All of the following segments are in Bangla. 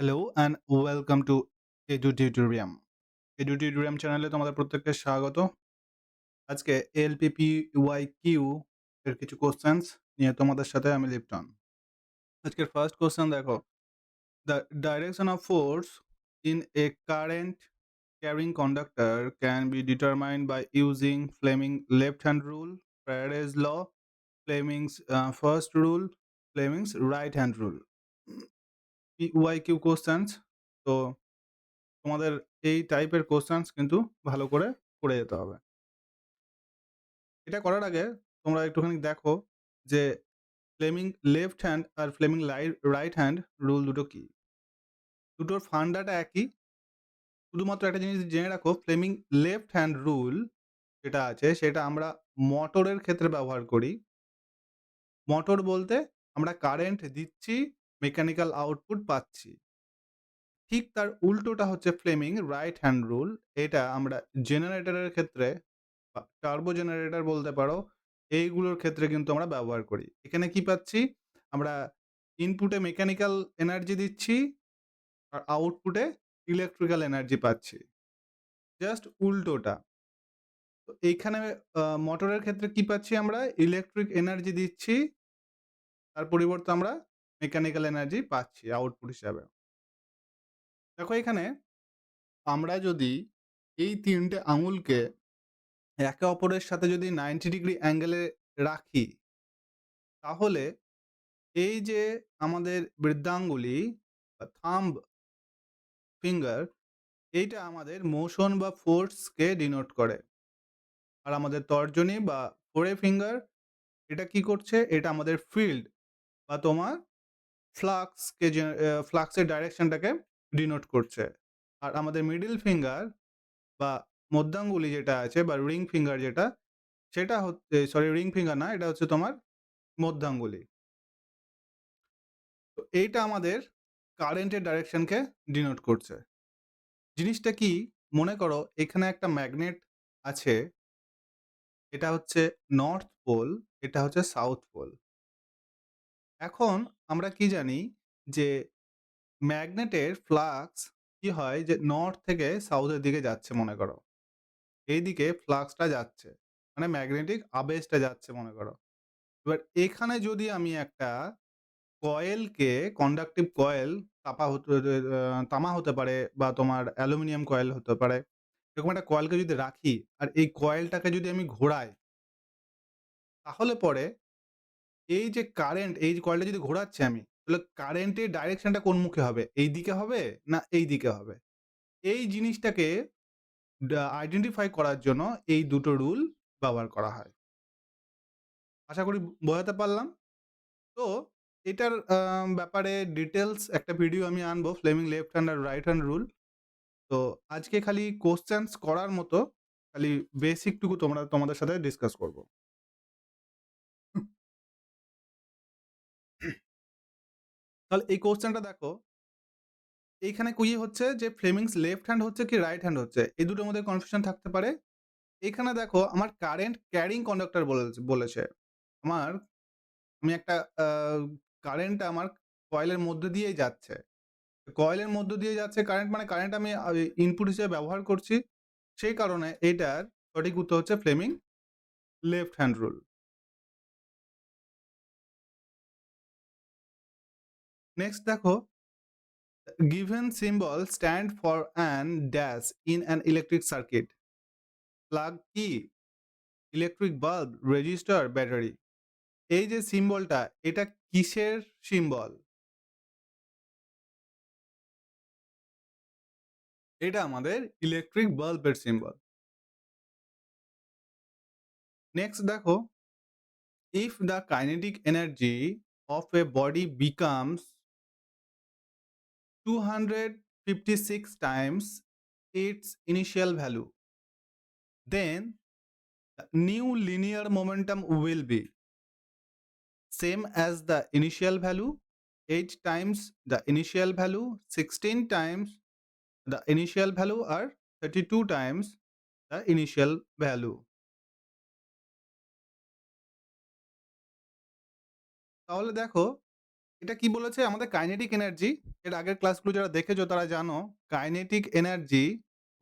Hello and welcome to Edututorium. Edututorium চ্যানেলে তোমাদের প্রত্যেককে স্বাগত। আজকে এলপিপিওয়াইকিউ এর কিছু কোশ্চেনস নিয়ে তোমাদের সাথে আমি লিপ্টন। আজকের ফার্স্ট কোশ্চেন দেখো, the direction of force in a current carrying conductor can be determined by using Fleming left hand rule, Faraday's law, Fleming's first rule, Fleming's right hand rule. PYQ questions. তো তোমাদের এই টাইপের কোশ্চেনস কিন্তু ভালো করে করে যেতে হবে। এটা করার আগে তোমরা একটুখানি দেখো যে ফ্লেমিং লেফট হ্যান্ড আর ফ্লেমিং রাইট হ্যান্ড রুল দুটো কি? দুটোর ফান্ডাটা একই। শুধুমাত্র একটা জিনিস জেনে রাখো, ফ্লেমিং লেফট হ্যান্ড রুল যেটা আছে সেটা আমরা মোটরের ক্ষেত্রে ব্যবহার করি। মোটর বলতে আমরা কারেন্ট দিচ্ছি, মেকানিক্যাল আউটপুট পাচ্ছি। ঠিক তার উল্টোটা হচ্ছে ফ্লেমিং রাইট হ্যান্ড রুল। এটা আমরা জেনারেটরের ক্ষেত্রে বা টার্বো জেনারেটর বলতে পারো, এইগুলোর ক্ষেত্রে কিন্তু আমরা ব্যবহার করি। এখানে কি পাচ্ছি? আমরা ইনপুটে মেকানিক্যাল এনার্জি দিচ্ছি আর আউটপুটে ইলেকট্রিক্যাল এনার্জি পাচ্ছি। জাস্ট উল্টোটা। তো এইখানে মোটরের ক্ষেত্রে কি পাচ্ছি আমরা? ইলেকট্রিক এনার্জি দিচ্ছি, তার পরিবর্তে আমরা মেকানিক্যাল এনার্জি পাচ্ছি আউটপুট হিসাবে। দেখো এখানে আমরা যদি এই ৩ টে আঙুলকে একে অপরের সাথে যদি 90 ডিগ্রি অ্যাঙ্গেলে রাখি, তাহলে এই যে আমাদের বৃদ্ধাঙ্গুলি বা থাম্ব ফিঙ্গার, এইটা আমাদের মোশন বা ফোর্সকে ডিনোট করে। আর আমাদের তর্জনী বা ফোরে ফিঙ্গার, এটা কি করছে? এটা আমাদের ফিল্ড বা তোমার ফ্লাক্সকে ফ্লাক্সের ডাইরেকশনটাকে ডিনোট করছে। আর আমাদের মিডল ফিঙ্গার বা মধ্যাঙ্গুলি যেটা আছে বা রিং ফিঙ্গার যেটা, সেটা হচ্ছে সরি রিং ফিঙ্গার না, এটা হচ্ছে তোমার মধ্যাঙ্গুলি। তো এইটা আমাদের কারেন্টের ডাইরেকশনকে ডিনোট করছে। জিনিসটা কি? মনে করো এখানে একটা ম্যাগনেট আছে, এটা হচ্ছে নর্থ পোল, এটা হচ্ছে সাউথ পোল। এখন আমরা কি জানি যে ম্যাগনেটের ফ্লাক্স কি হয় যে নর্থ থেকে সাউথের দিকে যাচ্ছে মনে করো। এইদিকে ফ্লাক্সটা যাচ্ছে। মানে ম্যাগনেটিক আবেশটা যাচ্ছে মনে করো। এবার এখানে যদি আমি একটা কয়েলকে কন্ডাক্টিভ কয়েল তামা হতে পারে বা তোমার অ্যালুমিনিয়াম কয়েল হতে পারে। এরকম একটা কয়েলকে যদি রাখি আর এই কয়েলটাকে যদি আমি ঘোরাই, তাহলে পরে এই যে কারেন্ট, এই যে কয়েলটা যদি ঘোরাচ্ছি আমি, তাহলে কারেন্টের ডাইরেকশনটা কোন মুখে হবে? এইদিকে হবে না এইদিকে হবে? এই জিনিসটাকে আইডেন্টিফাই করার জন্য এই দুটো রুল ব্যবহার করা হয়। আশা করি বোঝাতে পারলাম। তো এটার ব্যাপারে ডিটেইলস একটা ভিডিও আমি আনবো, ফ্লেমিং লেফট হ্যান্ড আর রাইট হ্যান্ড রুল। তো আজকে খালি কোয়েশ্চেনস করার মতো খালি বেসিক টুকু তোমাদের সাথে ডিসকাস করব। তাহলে এই কোয়েশ্চেনটা দেখো, এইখানে কি হচ্ছে যে ফ্লেমিংস লেফট হ্যান্ড হচ্ছে কি রাইট হ্যান্ড হচ্ছে, এই দুটোর মধ্যে কনফিউশন থাকতে পারে। এখানে দেখো আমার কারেন্ট ক্যারিং কন্ডাক্টর বলেছে। আমার আমি একটা আ কারেন্ট আমার কয়েলের মধ্যে দিয়েই যাচ্ছে। কয়েলের মধ্য দিয়ে যাচ্ছে কারেন্ট, মানে কারেন্ট আমি ইনপুট হিসেবে ব্যবহার করছি। সেই কারণে এইটার সঠিক উত্তর হচ্ছে Fleming left hand rule. Next দেখো, given symbol stand for an dash in an electric circuit. Plug কি? Electric bulb, resistor, battery. এই যে সিম্বলটা, এটা কিসের সিম্বল? এটা আমাদের ইলেকট্রিক বাল্বের সিম্বল। নেক্সট দেখো, if the kinetic energy of a body becomes 256 times its initial value, then the new linear momentum will be same as the initial value, 8 times the initial value, 16 times the initial value, or 32 times the initial value. তাহলে দেখো এটা কি বলেছে? আমাদের কাইনেটিক এনার্জি এর আগের ক্লাসগুলো যারা দেখেছো তারা জানো কাইনেটিক এনার্জি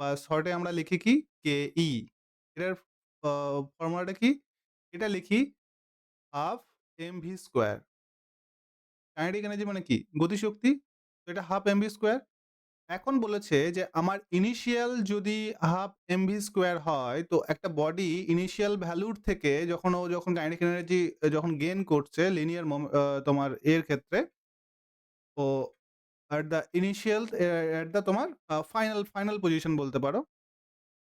বা শর্টে আমরা লিখি কি কেই। এটার ফর্মুলাটা কি? এটা লিখি half MV square. Kinetic energy মানে কি? গতিশক্তি। তো এটা হাফ এমভি স্কোয়ার। এখন বলেছে যে আমার ইনিশিয়াল যদি হাফ এমভি স্কোয়ার হয় তো একটা বডি ইনিশিয়াল ভ্যালুর থেকে যখন কাইনেটিক এনার্জি যখন গেইন করছে লিনিয়ার তোমার এর ক্ষেত্রে, ও at the initial at the তোমার ফাইনাল পজিশন বলতে পারো।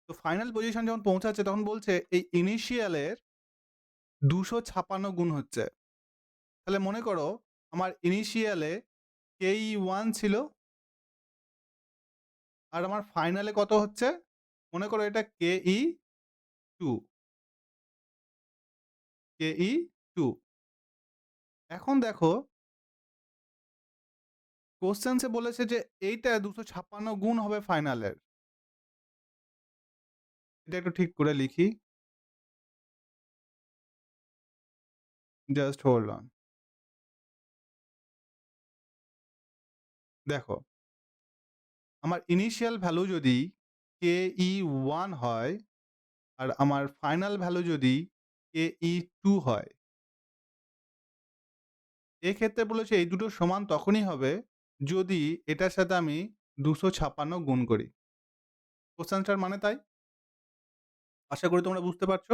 তো ফাইনাল পজিশন যখন পৌঁছাচ্ছে তখন বলছে এই ইনিশিয়ালের 256 গুণ হচ্ছে। তাহলে মনে করো আমার ইনিশিয়ালে KE1 ছিল আর আমার ফাইনালে কত হচ্ছে? মনে করো এটা KE2, KE2। এখন দেখো কোশ্চেন্সে বলেছে যে এইটা 256 গুণ হবে ফাইনালের। এটা একটু ঠিক করে লিখি। Just hold on. দেখো আমার ইনিশিয়াল ভ্যালু যদি KE1 হয় আর আমার ফাইনাল ভ্যালু যদি KE2 হয়, এক্ষেত্রে বলেছে এই দুটো সমান তখনই হবে যদি এটার সাথে আমি 256 গুণ করি। কোশ্চেনটার মানে তাই। আশা করি তোমরা বুঝতে পারছো।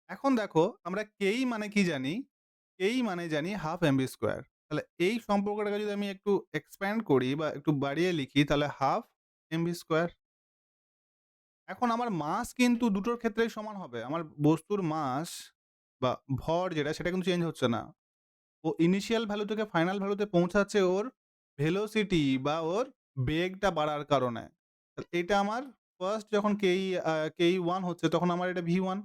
এখন দেখো আমরা কেই মানে কি জানি? কেই মানে জানি হাফ এমভি স্কোয়ার। তাহলে এই সম্পর্কটাকে যদি আমি একটু এক্সপ্যান্ড করি বা একটু বাড়িয়ে লিখি তাহলে হাফ এমভি স্কোয়ার। এখন আমার মাস কিন্তু দুটোর ক্ষেত্রেই সমান হবে। আমার বস্তুর মাস বা ভর যেটা সেটা কিন্তু চেঞ্জ হচ্ছে না। ও ইনিশিয়াল ভ্যালু থেকে ফাইনাল ভ্যালুতে পৌঁছাচ্ছে ওর ভেলোসিটি বা ওর বেগটা বাড়ার কারণে। এটা আমার ফার্স্ট যখন KE1 হচ্ছে তখন আমার এটা V1।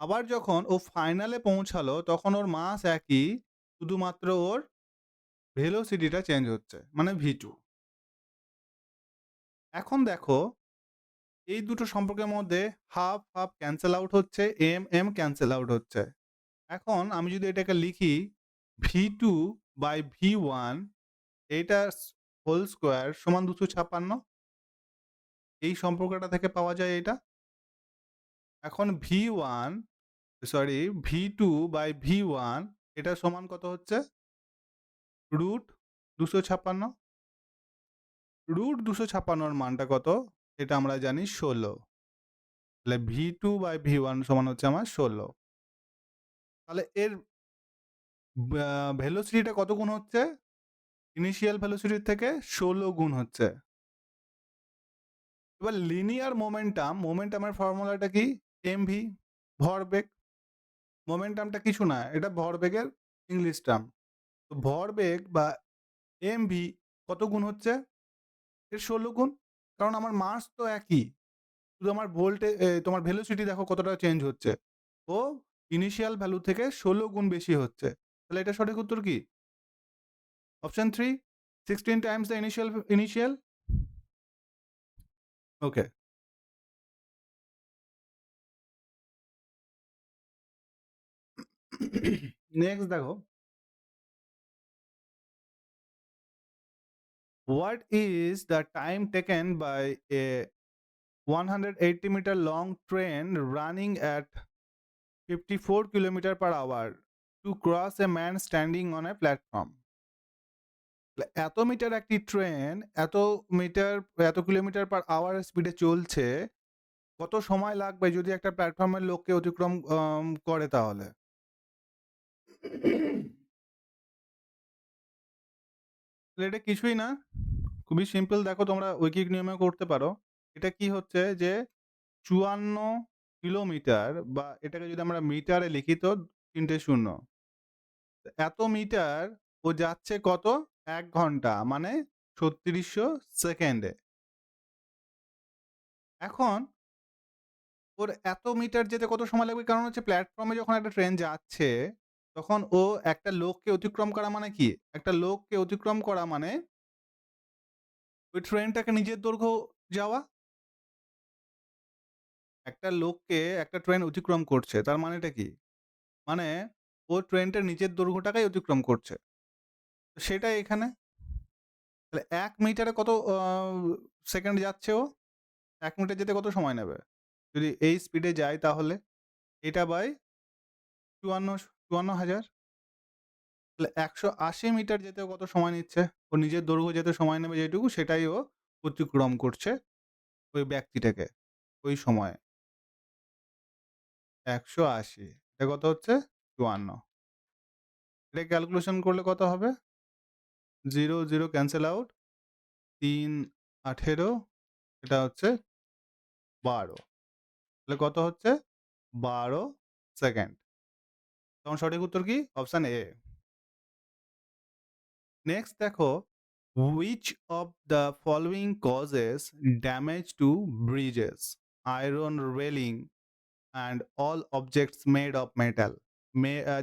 আবার যখন ও ফাইনালে পৌঁছালো তখন ওর মাস একই, শুধুমাত্র ওর ভেলোসিটিটা চেঞ্জ হচ্ছে মানে V2। এখন দেখো এই দুটো সম্পর্কের মধ্যে হাফ হাফ ক্যান্সেল আউট হচ্ছে, এম ক্যান্সেল আউট হচ্ছে। এখন আমি যদি এটাকে লিখি V2 বাই V1 এইটা হোল স্কোয়ার সমান 256। এই সম্পর্কটা থেকে পাওয়া যায় এটা। এখন V1 sorry V2 by V1 এটা সমান কত হচ্ছে? রুট 256। রুট 256 মানটা কত? এটা আমরা জানি 16। তাহলে V2 বাই V1 সমান হচ্ছে আমার 16। তাহলে এর ভেলোসিটিটা কত গুণ হচ্ছে? ইনিশিয়াল ভেলোসিটির থেকে 16 গুণ হচ্ছে। এবার লিনিয়ার মোমেন্টামের ফর্মুলাটা কি? এমভি, ভরবেগ। মোমেন্টামটা কিছু না, এটা ভরবেগের ইংলিশ টার্ম। তো ভরবেগ বা এমভি কত গুণ হচ্ছে? এর 16 গুণ। কারণ আমার মাস তো একই, শুধু আমার তোমার ভেলোসিটি দেখো কতটা চেঞ্জ হচ্ছে। ও ইনিশিয়াল ভ্যালু থেকে 16 গুণ বেশি হচ্ছে। তাহলে এটা সঠিক উত্তর কি? Option 3, 16 Times the initial. Okay. Next দেখো, what is the time taken by a 180-meter long train running at 54 kilometre per hour to cross a man standing on a platform? এত মিটার একটি ট্রেন মিটার এত কিলোমিটার পার আওয়ার স্পিডে চলছে, কত সময় লাগবে যদি একটা প্ল্যাটফর্মের লোককে অতিক্রম করে তাহলে? এটা কিছুই না, খুবই সিম্পল। দেখো তোমরা ঐকিক নিয়মে করতে পারো। এটা কি হচ্ছে যে 54 কিলোমিটার, বা এটাকে যদি আমরা মিটারে লিখি তো 3টে শূন্য। এত মিটার ও যাচ্ছে কত? 1 ঘন্টা মানে 3600 সেকেন্ডে। এখন ওর এত মিটার যেতে কত সময় লাগবে? কারণ হচ্ছে প্ল্যাটফর্মে যখন একটা ট্রেন যাচ্ছে, তখন ও একটা লোককে অতিক্রম করা মানে কি? একটা লোককে অতিক্রম করা মানে ওই ট্রেনটাকে নিজের দৈর্ঘ্য যাওয়া। একটা লোককে একটা ট্রেন অতিক্রম করছে, তার মানেটা কি? মানে ও ট্রেনটার নিজের দৈর্ঘ্যটাকেই অতিক্রম করছে। সেটাই এখানে। তাহলে ১ মিটারে কত সেকেন্ড যাচ্ছে ও? ১ মিটার যেতে কত সময় নেবে? যদি এই স্পিডে যায় তাহলে এটা বাই ৫৪,০০০। তাহলে ১৮০ মিটার যেতে ও কত সময় নিচ্ছে? ওর নিজের দৈর্ঘ্য যেতে সময় নেবে যেটুকু সেটাই ও অতিক্রম করছে ওই ব্যক্তিটাকে ওই সময়ে। ১৮০ এটা কত হচ্ছে? ৫৪। এটা ক্যালকুলেশন করলে কত হবে? ০, ০ ক্যানসেল আউট। ৩, ১৮ এটা হচ্ছে ১২। তাহলে কত হচ্ছে? ১২ সেকেন্ড। তখন সঠিক উত্তর কি? Option A. নেক্সট দেখো, which of the following causes damage to bridges, iron railing and all objects made of metal?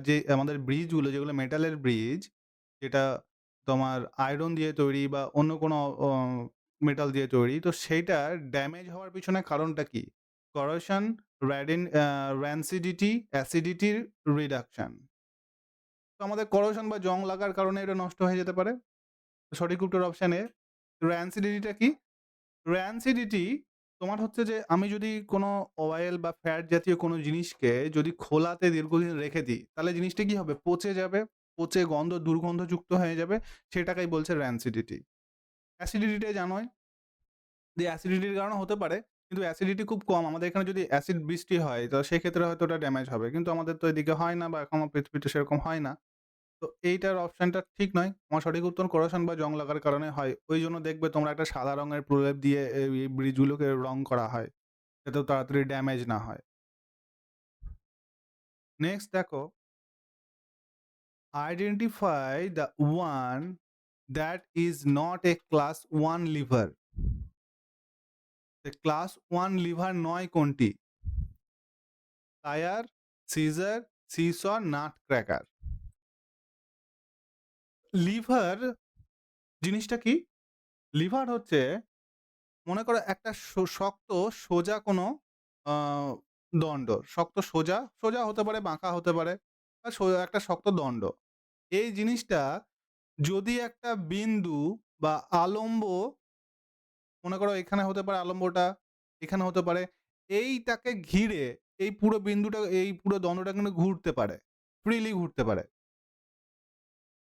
যে আমাদের ব্রিজগুলো যেগুলো মেটালের ব্রিজ, যেটা তোমার আয়রন দিয়ে তৈরি বা অন্য কোনো মেটাল দিয়ে তৈরি, তো সেইটার ড্যামেজ হওয়ার পিছনে কারণটা কি? corrosion, rancidity, acidity, reduction। তো আমাদের corrosion বা জং লাগার কারণে এটা নষ্ট হয়ে যেতে পারে। সঠিক উত্তর অপশন এ। rancidityটা কি? rancidity তোমার হচ্ছে যে আমি যদি কোনো অয়েল বা ফ্যাট জাতীয় কোনো জিনিসকে যদি খোলাতে দীর্ঘদিন রেখে দিই, তাহলে জিনিসটা কি হবে? পচে যাবে। পচে দুর্গন্ধযুক্ত হয়ে যাবে। সেটাকেই বলছে rancidity। অ্যাসিডিটিটা জানোই যে অ্যাসিডিটির কারণে হতে পারে। কিন্তু অ্যাসিডিটি খুব কম। আমাদের এখানে যদি অ্যাসিড বৃষ্টি হয় তো সেক্ষেত্রে হয়তো ওটা ড্যামেজ হবে। কিন্তু আমাদের তো এদিকে হয় না বা এখনো পৃথিবীতে সেরকম হয় না। তো এইটার অপশনটা ঠিক নয়। আমার সঠিক উত্তর corrosion বা জং লাগার কারণে হয়। ওইজন্য দেখবে তোমরা একটা সাদা রঙের প্রলেপ দিয়ে এই ব্রিজগুলোকে রং করা হয়। যাতে তাড়াতাড়ি ড্যামেজ না হয়। নেক্সট দেখো, identify the one that is not a class 1 lever. Class 1 lever নয় কোনটি? টায়ার, সিজার, সিস, নাট ক্র্যাকার। লিভার জিনিসটা কি? লিভার হচ্ছে, মনে করো একটা শক্ত সোজা কোনো আ দণ্ড। শক্ত সোজা হতে পারে, বাঁকা হতে পারে বা সোজা একটা শক্ত দণ্ড। এই জিনিসটা যদি একটা বিন্দু বা আলম্ব, মনে করো এখানে হতে পারে আলম্বটা, এখানে হতে পারে। এইটাকে ঘিরে এই পুরো বিন্দুটা, এই পুরো দণ্ডটা কিন্তু ঘুরতে পারে। ফ্রিলি ঘুরতে পারে।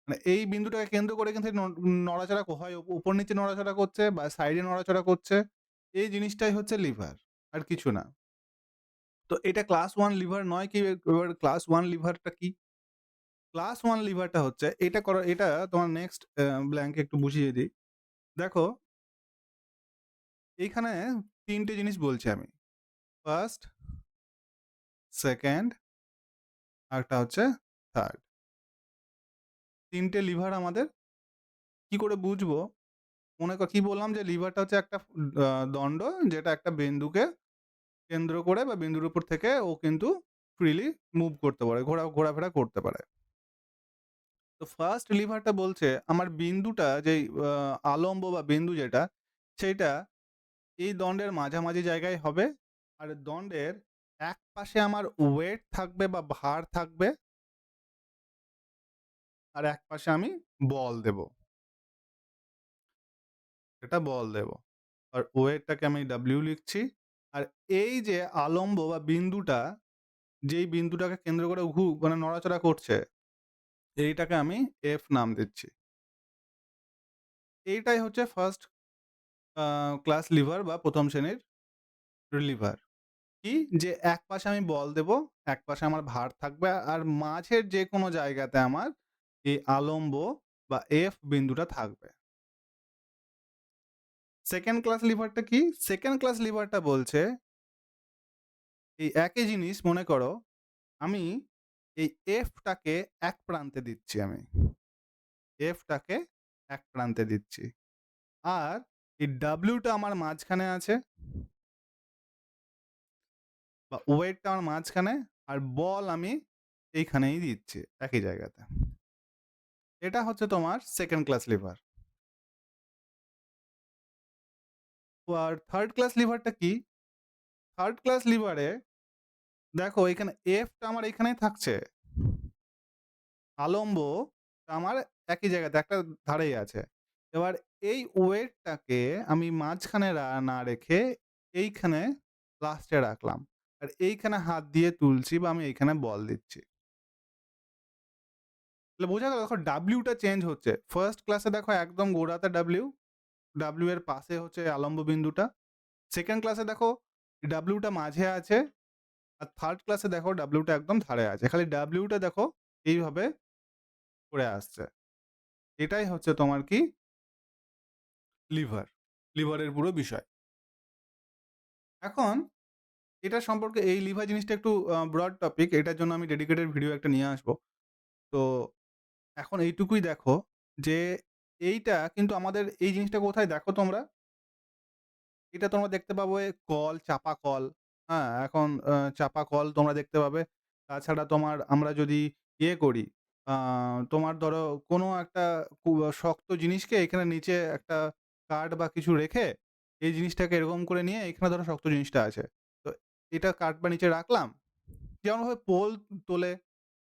মানে এই বিন্দুটাকে কেন্দ্র করে এখান থেকে নড়াচড়া হয় উপর নিচে নড়াচড়া করছে বা সাইডে নড়াচড়া করছে। এই জিনিসটাই হচ্ছে লিভার, আর কিছু না। তো এটা ক্লাস 1 লিভার নয় কি? এবার ক্লাস 1 লিভারটা কি? ক্লাস 1 লিভারটা হচ্ছে এটা তোমার নেক্সট ব্ল্যাঙ্কে একটু বুঝিয়ে দিই। দেখো, এইখানে ৩ টে জিনিস বলছি আমি। ফার্স্ট, সেকেন্ড, আরেকটা হচ্ছে থার্ড। ৩ টে লিভার আমাদের। কি করে বুঝবো? মনে কর কি বললাম যে লিভারটা হচ্ছে একটা দণ্ড যেটা একটা বিন্দুকে কেন্দ্র করে বা বিন্দুর উপর থেকে ও কিন্তু ফ্রিলি মুভ করতে পারে, ঘোরাফেরা করতে পারে। তো ফার্স্ট লিভারটা বলছে আমার বিন্দুটা যেই আলম্ব বা বিন্দু যেটা, সেইটা এই দণ্ডের মাঝামাঝি জায়গায় হবে। আর দণ্ডের এক পাশে আমার ওয়েট থাকবে বা ভার থাকবে, আর এক পাশে আমি বল দেব। এটা বল দেব। আর ওয়েটটাকে আমি W লিখছি। আর এই যে আলম্ব বা বিন্দুটা, যেই বিন্দুটাকে কেন্দ্র করে মানে নড়াচড়া করছে, এইটাকে আমি F নাম দিচ্ছি। এইটাই হচ্ছে ফার্স্ট ক্লাস লিভার বা ১ম শ্রেণীর লিভার। কি? যে এক পাশে আমি বল দেব, এক পাশে আমার ভার থাকবে আর মাঝের যেকোনো জায়গাতে আমার এই আলম্ব বা F বিন্দুটা থাকবে। সেকেন্ড ক্লাস লিভারটা কি? সেকেন্ড ক্লাস লিভারটা বলছে এই একই জিনিস, মনে করো আমি এই F টাকে এক প্রান্তে দিচ্ছি আমি। F টাকে এক প্রান্তে দিচ্ছি। আর এই W টা আমার মাঝখানে আছে বা ওয়েটটা আমার মাঝখানে, আর বল আমি এইখানেই দিচ্ছি একই জায়গাতে। এটা হচ্ছে তোমার সেকেন্ড ক্লাস লিভার। আর থার্ড ক্লাস লিভারটা কি? থার্ড ক্লাস লিভারে দেখো এখানে F টা আমার এখানেই থাকছে। আলম্ব আমার একই জায়গাতে একটা ধারেই আছে। এবার এই ওয়েটটাকে আমি মাঝখানে না রেখে এইখানে লাস্টে রাখলাম। আর এইখানে হাত দিয়ে তুলছি বা আমি এইখানে বল দিচ্ছি। তাহলে বোঝা গেল, দেখো W টা চেঞ্জ হচ্ছে। ফার্স্ট ক্লাসে দেখো একদম গোড়াতে W এর পাশে হচ্ছে আলম্ব বিন্দুটা। সেকেন্ড ক্লাসে দেখো W টা মাঝে আছে। আর থার্ড ক্লাসে দেখো W টা একদম ধারে আছে। খালি W টা দেখো এইভাবে করে আসছে। এটাই হচ্ছে তোমার কি লিভার। লিভারের পুরো বিষয়। এখন এটা সম্পর্কে এই লিভার জিনিসটা একটু ব্রড টপিক। এটার জন্য আমি ডেডিকেটেড ভিডিও একটা নিয়ে আসবো। তো এখন এইটুকুই দেখো যে এইটা কিন্তু আমাদের এই জিনিসটা কোথায় দেখো তোমরা? এটা তোমরা দেখতে পাবে কল, চাপা কল, হ্যাঁ? এখন চাপা কল তোমরা দেখতে পাবে। তাছাড়া তোমার আমরা যদি ইয়ে করি, আ তোমার ধরো কোনো একটা শক্ত জিনিসকে এখানে নিচে একটা কাঠ বা কিছু রেখে এই জিনিসটাকে এরকম করে নিয়ে এখানে ধরো শক্ত জিনিসটা আছে। তো এটা কাঠ বা নিচে রাখলাম। যেমনভাবে পোল তোলে,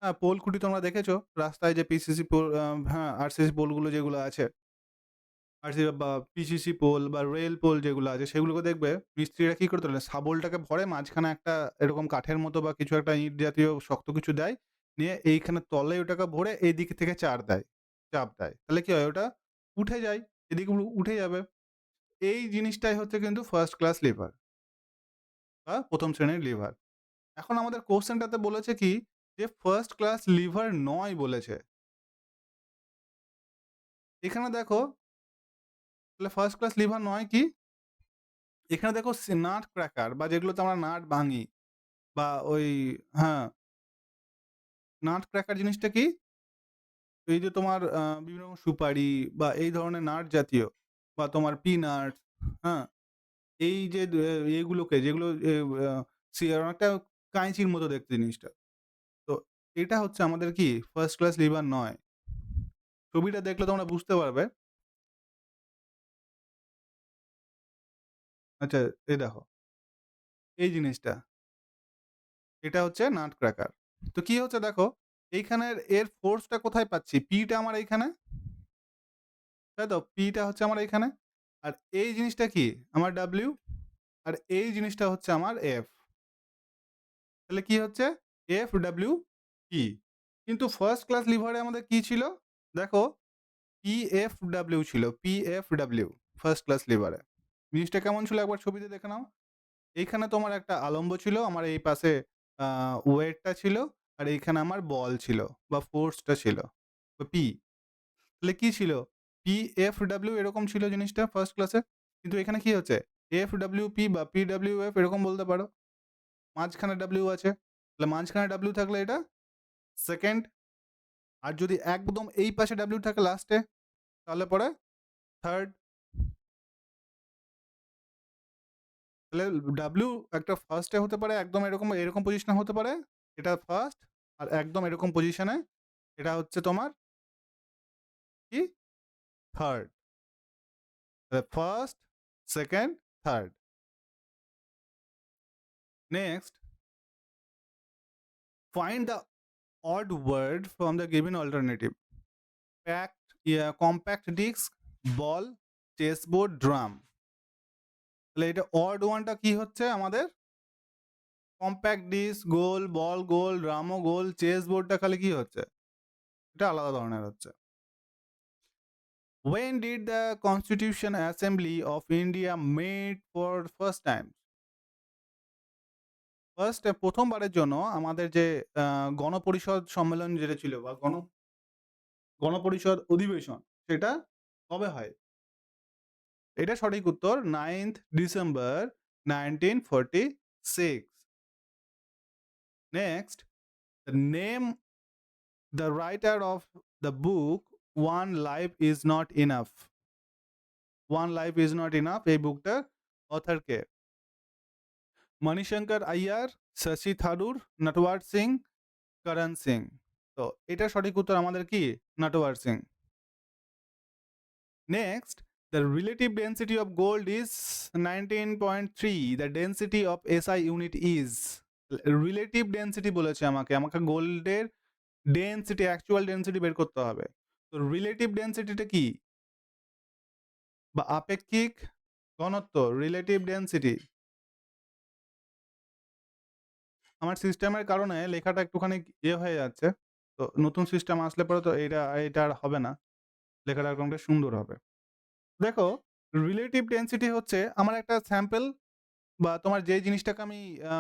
হ্যাঁ? পোল খুঁটি তোমরা দেখেছো? রাস্তায় যে পিসিসি পোল, হ্যাঁ, আরসিসি পোলগুলো যেগুলো আছে। আরসি বা পিসিসি পোল বা রেল পোল যেগুলো আছে সেগুলোকে দেখবে মিস্ত্রিরা কি করে তোলে, শাবলটাকে ভরে মাঝখানে একটা এরকম কাঠের মতো বা কিছু একটা ইট জাতীয় শক্ত কিছু দেয়। নিয়ে এইখানে তলে ওটাকে ভরে এই দিক থেকে চাপ দেয়। তাহলে কি হয়, ওটা উঠে যায়। এদিকে উঠে যাবে। এই জিনিসটাই হচ্ছে কিন্তু ফার্স্ট ক্লাস লিভার বা ১ম শ্রেণীর লিভার। এখন আমাদের কোয়েশ্চেনটাতে বলেছে কি যে ফার্স্ট ক্লাস লিভার নয় বলেছে। এখানে দেখো তাহলে ফার্স্ট ক্লাস লিভার নয় কি? এখানে দেখো নাট ক্র্যাকার বা যেগুলোতে আমরা নাট ভাঙি বা ওই, হ্যাঁ, নাট ক্র্যাকার জিনিসটা কি? এই যে তোমার বিভিন্ন রকম সুপারি বা এই ধরনের নাট জাতীয় বা তোমার পিনাটস, হ্যাঁ? এই যে এগুলোকে যেগুলো আ অনেকটা কাঁইচির মতো দেখতে জিনিসটা। তো এটা হচ্ছে আমাদের কি ফার্স্ট ক্লাস লিভার নয়। ছবিটা দেখলে তোমরা বুঝতে পারবে। আচ্ছা, এই দেখো এই জিনিসটা। এটা হচ্ছে নাট ক্র্যাকার। তো কি হচ্ছে দেখো, এইখানের এর ফোর্সটা কোথায় পাচ্ছি? P টা আমার এইখানে, তাই তো? P টা হচ্ছে আমার এইখানে। আর এই জিনিসটা কি? আমার W, আর এই জিনিসটা হচ্ছে আমার F। তাহলে কি হচ্ছে? FWP। কিন্তু ফার্স্ট ক্লাস লিভারে আমাদের কি ছিল? দেখো PFW ছিল। PFW ফার্স্ট ক্লাস লিভারে। জিনিসটা কেমন ছিল একবার ছবিতে দেখে নাও। এইখানে তোমার একটা আলম্ব ছিল, আমার এই পাশে আ ওয়েটটা ছিল, আর এইখানে আমার বল ছিল বা ফোর্সটা ছিল। তো P। তাহলে কি ছিল? PFW এরকম ছিল জিনিসটা ফার্স্ট ক্লাসে। কিন্তু এখানে কি হচ্ছে? FWP বা PWF এরকম বলতে পারো। মাঝখানে W আছে। তাহলে মাঝখানে W থাকলে এটা সেকেন্ড। আর যদি একদম এই পাশে W থাকে লাস্টে, তাহলে পরে থার্ড। তাহলে W একটা ফার্স্টে হতে পারে, একদম এরকম পজিশনে হতে পারে। এটা ফার্স্ট। আর একদম এরকম পজিশনে এটা হচ্ছে তোমার কি? Third. First, second, third. Next, find the odd word from the given alternative. Compact disc, ball, চেসবোর্ড, drum. তাহলে এটা অড ওয়ানটা কি হচ্ছে আমাদের? কম্প্যাক্ট ডিস্ক গোল, বল গোল, ড্রামও গোল, চেসবোর্ডটা খালি কি হচ্ছে? এটা আলাদা ধরনের হচ্ছে। When did the Constitution Assembly of India meet for first time? প্রথমবারের জন্য আমাদের যে গণপরিষদ সম্মেলন যেটা ছিল বা গণপরিষদ অধিবেশন, সেটা কবে হয়? এটা সঠিক উত্তর 9th December 1946। Next, name the writer of the book one life is not enough. One life is not enough এই বুকটার অথর কে? মণিশঙ্কর আইয়ার, শশী থারুর, নটওয়ার সিং, করণ সিং। তো এটা সঠিক উত্তর আমাদের কি? Natwar Singh. Next, the relative density of gold is 19.3. The density of SI unit is, relative density বলেছে আমাকে গোল্ডের ডেনসিটি, অ্যাকচুয়াল ডেনসিটি বের করতে হবে। তো তো রিলেটিভ ডেনসিটিটা কি? বা আপেক্ষিক ঘনত্ব, রিলেটিভ ডেনসিটি। আমার সিস্টেমের কারণে লেখাটা একটুখানি হয়ে যাচ্ছে। তো নতুন সিস্টেম আসলে পরে তো এটা আর হবে না। লেখাটা এরকমটা সুন্দর হবে। দেখো, রিলেটিভ ডেনসিটি হচ্ছে আমার একটা স্যাম্পল বা তোমার যে জিনিসটাকে আমি আ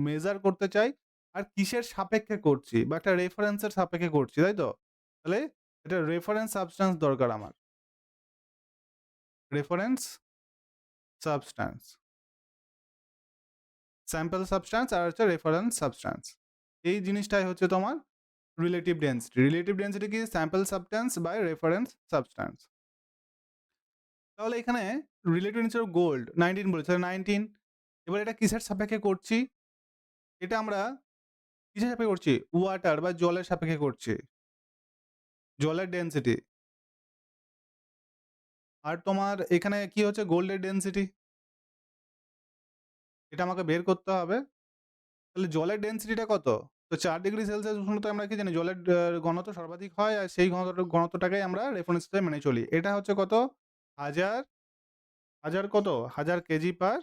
মেজার করতে চাই আর কিসের সাপেক্ষে করছি বা একটা রেফারেন্স এর সাপেক্ষে করছি, তাই তো? তাহলে এটা রেফারেন্স সাবস্ট্যান্স দরকার আমার। Reference substance. স্যাম্পল সাবস্ট্যান্স আর হচ্ছে রেফারেন্স সাবস্ট্যান্স। এই জিনিসটাই হচ্ছে তোমার রিলেটিভ ডেনসিটি। রিলেটিভ ডেনসিটি কি? Sample substance by reference substance. তাহলে এখানে রিলেটিভ ডেনসিটি অফ গোল্ড 19 বলেছে, তাহলে 19 এবার এটা কিসের সাপেক্ষে করছি? এটা আমরা কিসের সাপেক্ষে করছি? ওয়াটার বা জলের সাপেক্ষে করছি। জলের ডেনসিটি। আর তোমার এখানে কি হচ্ছে? গোল্ডের ডেনসিটি। এটা আমাকে বের করতে হবে। তাহলে জলের ডেনসিটিটা কত? তো ৪ ডিগ্রি সেলসিয়াস উষ্ণতায় আমরা কি জানি? জলের ঘনত্ব সর্বাধিক হয় আর সেই ঘনত্বটাকেই আমরা রেফারেন্স হিসেবে মেনে চলি। এটা হচ্ছে কত? ১০০০ কত? ১০০০ কেজি পার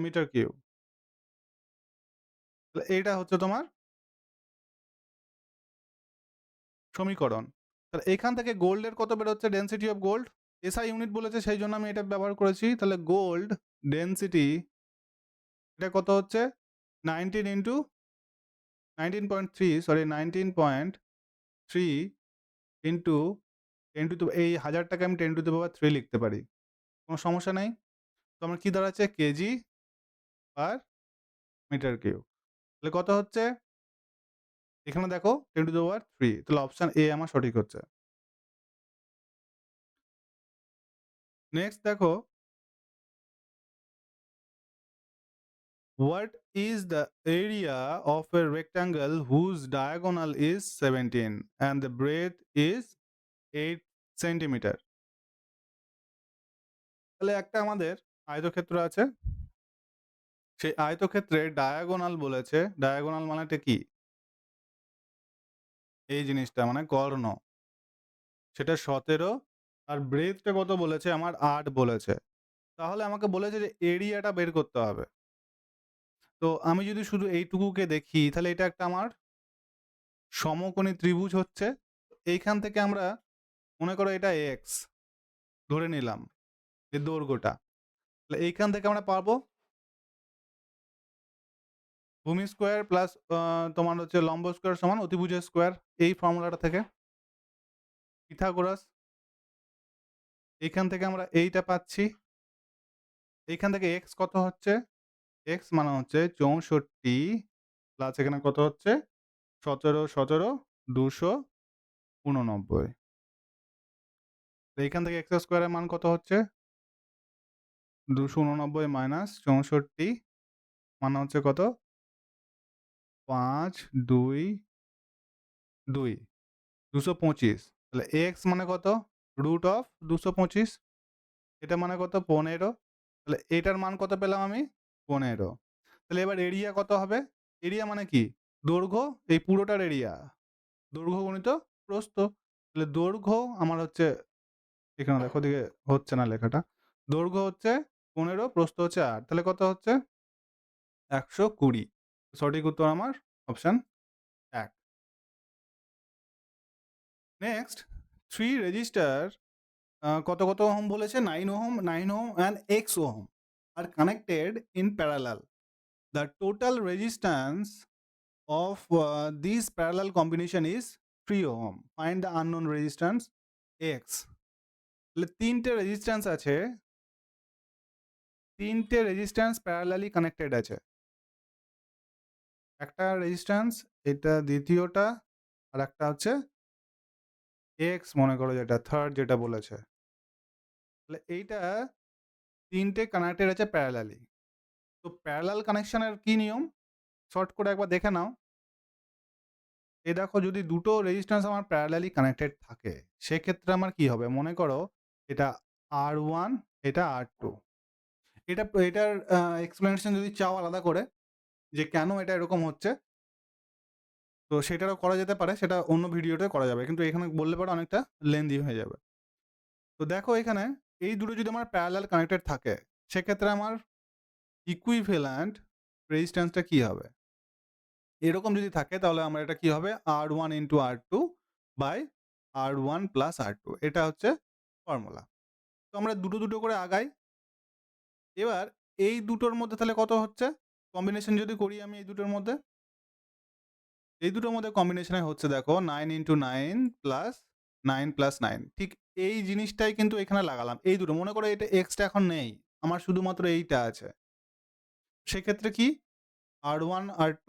মিটার কিউব। তাহলে এইটা হচ্ছে তোমার সমীকরণ। তাহলে এখান থেকে গোল্ডের কত বেরোচ্ছে? Density of gold. SI unit বলেছে সেইজন্য আমি এটা ব্যবহার করেছি। তাহলে গোল্ড ডেনসিটি এটা কত হচ্ছে? 19 into 19.3 sorry 19.3 into 10 to the এই ১০০০ টাকে আমি 10 টু the power 3 লিখতে পারি। কোন সমস্যা নাই। তো আমার কি দাঁড়াচ্ছে? KG per metre cube. তাহলে কত হচ্ছে? এখানে দেখো 10 টু the power 3 তাহলে অপশন এ আমার সঠিক হচ্ছে। নেক্সট দেখো, what is the area of a rectangle whose diagonal is 17 and the breadth is 8 centimetre? তাহলে একটা আমাদের আয়তক্ষেত্র আছে। সেই আয়তক্ষেত্রে ডায়াগোনাল বলেছে। ডায়াগোনাল মানেটা কি? এই জিনিসটা মানে কর্ণ। সেটা ১৭ আর ব্রেডথটা কত বলেছে? আমার ৮ বলেছে। তাহলে আমাকে বলেছে যে এরিয়াটা বের করতে হবে। তো আমি যদি শুধু এইটুকুকে দেখি তাহলে এটা একটা আমার সমকোণী ত্রিভুজ হচ্ছে। এইখান থেকে আমরা মনে করো এটা এক্স ধরে নিলাম এই দৈর্ঘ্যটা। তাহলে এইখান থেকে আমরা পাবো ভূমি স্কোয়ার প্লাস তোমার হচ্ছে লম্ব স্কোয়ার সমান অতিভুজের স্কোয়ার। এই ফর্মুলাটা থেকে পিথাগোরাস। এইখান থেকে আমরা এইটা পাচ্ছি। এইখান থেকে এক্স কত হচ্ছে? এক্স মানে হচ্ছে ৬৪ প্লাস এখানে কত হচ্ছে? ১৭, ১৭, ২৮৯। এইখান থেকে এক্স স্কোয়ারের মান কত হচ্ছে? ২৮৯ মাইনাস ৬৪ মানে হচ্ছে কত? ৫, ২, ২, ২২৫। তাহলে এক্স মানে কত? Root of ২২৫। এটা মানে কত? ১৫। তাহলে এটার মান কত পেলাম আমি? ১৫। তাহলে এবার এরিয়া কত হবে? এরিয়া মানে কি? দৈর্ঘ্য এই পুরোটার এরিয়া। দৈর্ঘ্য গুণিত প্রস্থ। তাহলে দৈর্ঘ্য আমার হচ্ছে এখানে দেখো ওদিকে হচ্ছে না লেখাটা। দৈর্ঘ্য হচ্ছে ১৫, প্রস্থ হচ্ছে ৮। তাহলে কত হচ্ছে? ১২০। সঠিক উত্তর আমার অপশন ১। নেক্সট 3 রেজিস্টার কত ওহম বলেছে? 9 ohm, 9 ohm and X ohm are connected in parallel. The total resistance of this parallel combination is 3 ohm. Find the unknown resistance X. তাহলে ৩ টে রেজিস্ট্যান্স আছে। ৩ টে রেজিস্ট্যান্স প্যারালালি কানেক্টেড আছে। একটা রেজিস্ট্যান্স, এটা দ্বিতীয়টা, আর একটা হচ্ছে এক্স মনে করো যেটা থার্ড যেটা বলেছে। তাহলে এইটা ৩ টে কানেক্টেড আছে প্যারালালি। তো প্যারালাল কানেকশনের কি নিয়ম? শর্ট করে একবার দেখে নাও। এই দেখো যদি দুটো রেজিস্ট্যান্স আমার প্যারালালি কানেক্টেড থাকে সেক্ষেত্রে আমার কি হবে? মনে করো এটা R1 এটা R2। এটার এক্সপ্লেনেশন যদি চাও আলাদা করে যে কেন এটা এরকম হচ্ছে তো সেটারও করা যেতে পারে, সেটা অন্য ভিডিওতে করা যাবে। কিন্তু এখানে বললে পরে অনেকটা লেন্দি হয়ে যাবে। তো দেখো এখানে এই দুটো যদি আমার প্যারালাল কানেক্টেড থাকে, সেক্ষেত্রে আমার ইকুইভ্যালেন্ট রেজিস্ট্যান্সটা কি হবে? এরকম যদি থাকে তাহলে আমার এটা কি হবে? R1 into R2 by R1 plus R2, এটা হচ্ছে ফর্মুলা। তো আমরা দুটো করে আগাই। এবার এই দুটোর মধ্যে তাহলে কত হচ্ছে? কম্বিনেশন যদি করি আমি এই দুটোর মধ্যে, এই দুটোর মধ্যে কম্বিনেশনে হচ্ছে দেখো 9 ইনটু 9 প্লাস 9 প্লাস 9। ঠিক এই জিনিসটাই কিন্তু এখানে লাগালাম। এই দুটো মনে করো এটা এক্সটা এখন নেই, আমার শুধুমাত্র এইটা আছে। সেক্ষেত্রে কি R1 R2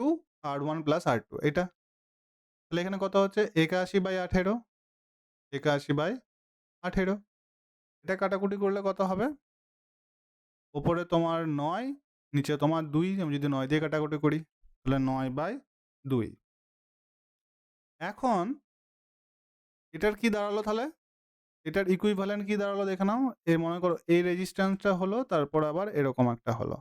R1 plus R2 এটা। তাহলে এখানে কত হচ্ছে? 81/18, 81/18। এটা কাটাকুটি করলে কত হবে? ওপরে তোমার 9, নিচে তোমার 2। আমি যদি 9 দিয়ে কাটাকুটি করি তাহলে 9/2। এখন এটার কি দাঁড়ালো তাহলে? এটার ইকুইভ্যালেন্ট কি দাঁড়ালো দেখে নাও। মনে করো এই রেজিস্ট্যান্সটা হলো, তারপর আবার এরকম একটা হলো।